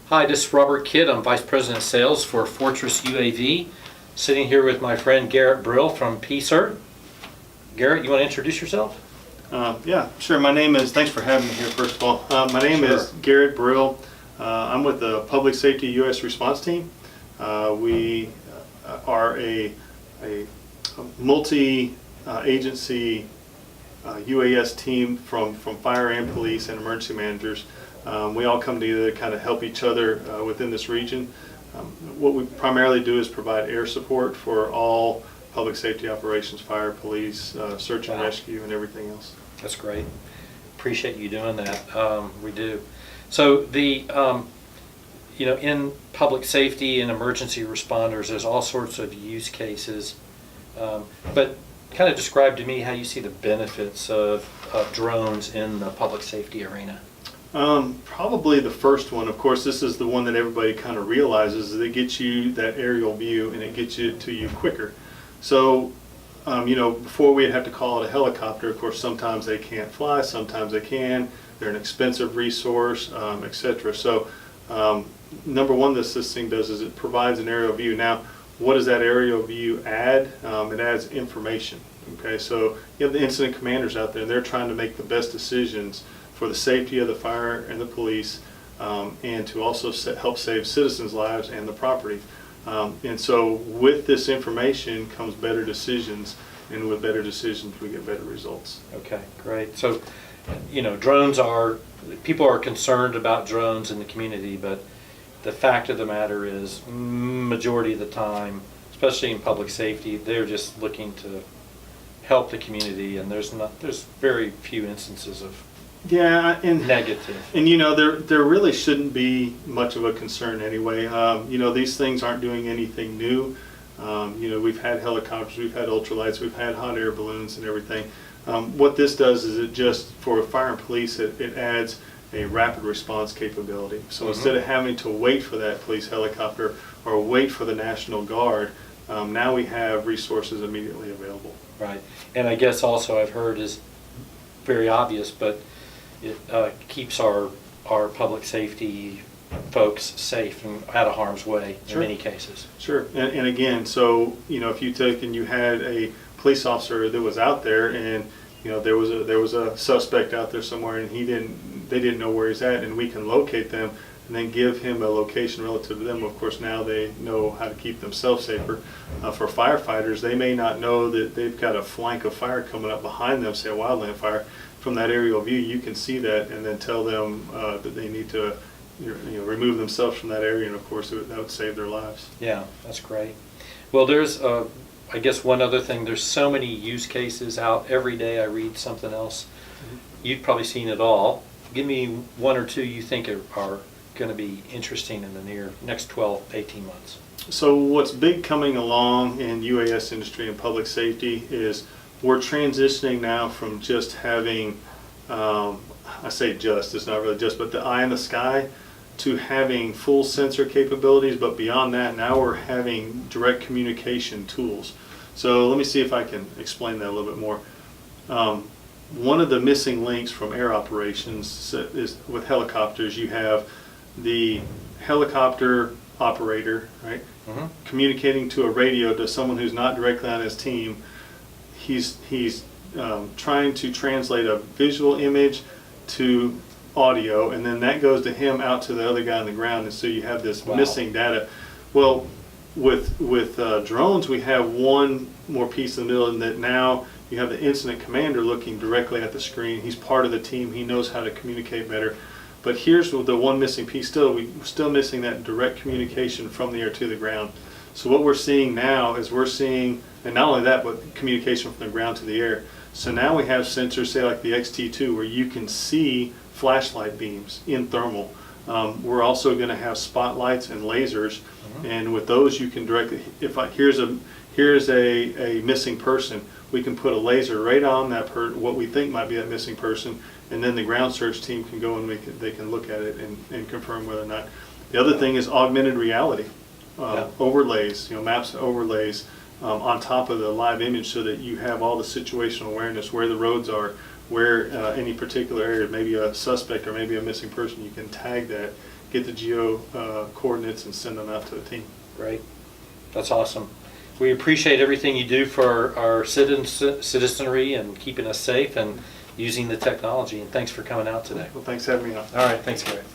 Hi, this is Robert Kidd. I'm Vice President of Sales for Fortress UAV. Sitting here with my friend Garret Bryl from Psurt. Garret, you want to introduce yourself? Yeah, sure. My name is, thanks for having me here first of all. My name is Garret Bryl. I'm with the Public Safety U.S. Response Team. We are a multi-agency UAS team from fire and police and emergency managers. We all come together to kind of help each other within this region. What we primarily do is provide air support for all public safety operations, fire, police, search and rescue, and everything else. That's great. Appreciate you doing that. We do. So in public safety and emergency responders, there's all sorts of use cases. But kind of describe to me how you see the benefits of drones in the public safety arena. Probably the first one, of course, this is the one that everybody kind of realizes, is it gets you that aerial view and it gets you to you quicker. So, before we'd have to call it a helicopter, of course, sometimes they can't fly, sometimes they can. They're an expensive resource, etc. So, number one, this thing does is it provides an aerial view. Now, what does that aerial view add? It adds information. Okay, so you have the incident commanders out there, and they're trying to make the best decisions for the safety of the fire and the police, and to also help save citizens' lives and the property. And so with this information comes better decisions, and with better decisions we get better results. Okay, great. So, drones people are concerned about drones in the community, but the fact of the matter is, majority of the time, especially in public safety, they're just looking to help the community, and there's very few instances of negative. And there really shouldn't be much of a concern anyway. These things aren't doing anything new. We've had helicopters, we've had ultralights, we've had hot air balloons and everything. What this does is it just, for fire and police, it adds a rapid response capability. So instead of having to wait for that police helicopter or wait for the National Guard, now we have resources immediately available. Right. And I guess also I've heard is very obvious, but it keeps our public safety folks safe and out of harm's way in many cases. Sure. And again, so if you took and you had a police officer that was out there, and there was a suspect out there somewhere, and they didn't know where he's at, and we can locate them and then give him a location relative to them. Of course, now they know how to keep themselves safer. For firefighters, they may not know that they've got a flank of fire coming up behind them, say a wildland fire. From that aerial view, you can see that and then tell them that they need to remove themselves from that area, and of course that would save their lives. Yeah, that's great. Well, there's I guess one other thing, there's so many use cases out. Every day I read something else. You've probably seen it all. Give me one or two you think are going to be interesting in the next 12, 18 months. So what's big coming along in UAS industry and public safety is we're transitioning now from just having, I say just, it's not really just, but the eye in the sky, to having full sensor capabilities, but beyond that, now we're having direct communication tools. So let me see if I can explain that a little bit more. One of the missing links from air operations is with helicopters. You have the helicopter operator, right, communicating to a radio to someone who's not directly on his team. He's trying to translate a visual image to audio, and then that goes to him out to the other guy on the ground, and so you have this missing data. Well, with drones, we have one more piece in the middle, and that now you have the incident commander looking directly at the screen. He's part of the team. He knows how to communicate better. But here's the one missing piece still. We're still missing that direct communication from the air to the ground. So what we're seeing now is and not only that, but communication from the ground to the air. So now we have sensors, say like the XT2, where you can see flashlight beams in thermal. We're also going to have spotlights and lasers, and with those you can directly, here's a missing person, we can put a laser right on that what we think might be that missing person, and then the ground search team can go and they can look at it and confirm whether or not. The other thing is augmented reality. Overlays, maps overlays on top of the live image, so that you have all the situational awareness, where the roads are, where any particular area, maybe a suspect or maybe a missing person, you can tag that get the geo coordinates and send them out to a team. Great. That's awesome. We appreciate everything you do for our citizenry and keeping us safe and using the technology. And thanks for coming out today. Well, thanks for having me on. All right, thanks, Garret.